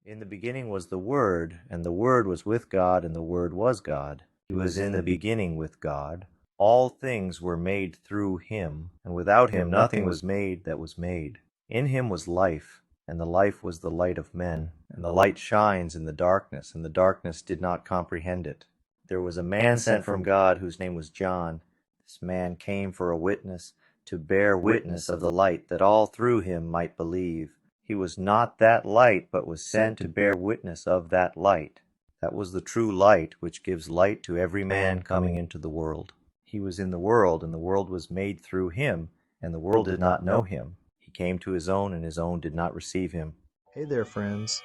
In the beginning was the Word, and the Word was with God, and the Word was God. He was in the beginning with God. All things were made through him, and without him nothing was made that was made. In him was life, and the life was the light of men. And the light shines in the darkness, and the darkness did not comprehend it. There was a man sent from God whose name was John. This man came for a witness, to bear witness of the light, that all through him might believe. He was not that light, but was sent to bear witness of that light. That was the true light, which gives light to every man coming into the world. He was in the world, and the world was made through him, and the world did not know him. He came to his own, and his own did not receive him. Hey there, friends.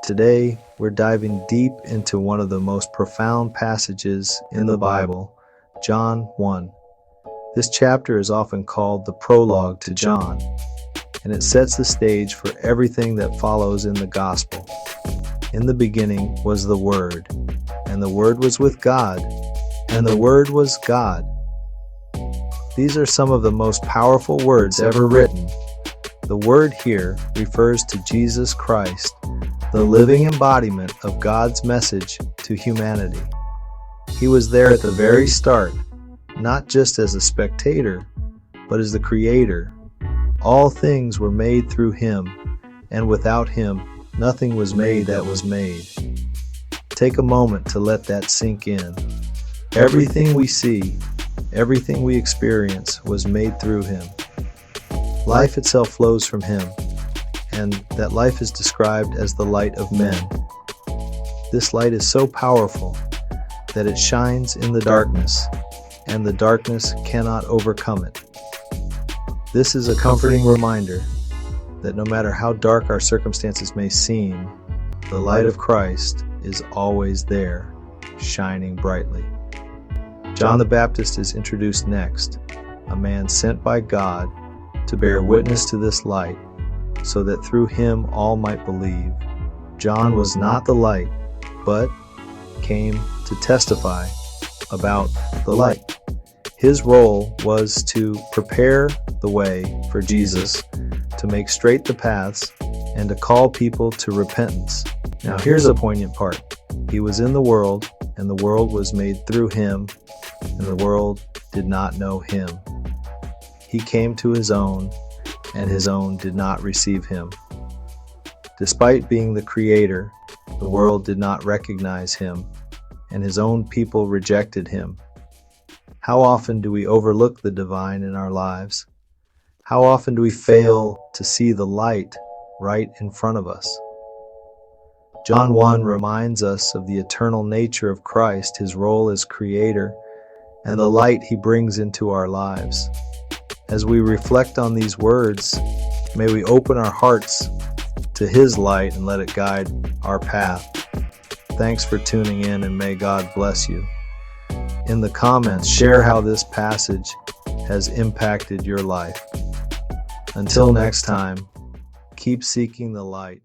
Today, we're diving deep into one of the most profound passages in the Bible, John 1. This chapter is often called the prologue to John, and it sets the stage for everything that follows in the gospel. In the beginning was the Word, and the Word was with God, and the Word was God. These are some of the most powerful words ever written. The Word here refers to Jesus Christ, the living embodiment of God's message to humanity. He was there at the very start, not just as a spectator, but as the Creator. All things were made through Him, and without Him, nothing was made that was made. Take a moment to let that sink in. Everything we see, everything we experience was made through Him. Life itself flows from Him, and that life is described as the light of men. This light is so powerful that it shines in the darkness, and the darkness cannot overcome it. This is a comforting reminder that no matter how dark our circumstances may seem, the light of Christ is always there, shining brightly. John the Baptist is introduced next, a man sent by God to bear witness to this light, so that through him all might believe. John was not the light, but came to testify about the light. His role was to prepare the way for Jesus, to make straight the paths, and to call people to repentance. Now here's a poignant part. He was in the world, and the world was made through him, and the world did not know him. He came to his own, and his own did not receive him. Despite being the Creator, the world did not recognize him, and his own people rejected him. How often do we overlook the divine in our lives? How often do we fail to see the light right in front of us? John 1 reminds us of the eternal nature of Christ, his role as Creator, and the light he brings into our lives. As we reflect on these words, may we open our hearts to his light and let it guide our path. Thanks for tuning in, and may God bless you. In the comments, share how this passage has impacted your life. Until next time, keep seeking the light.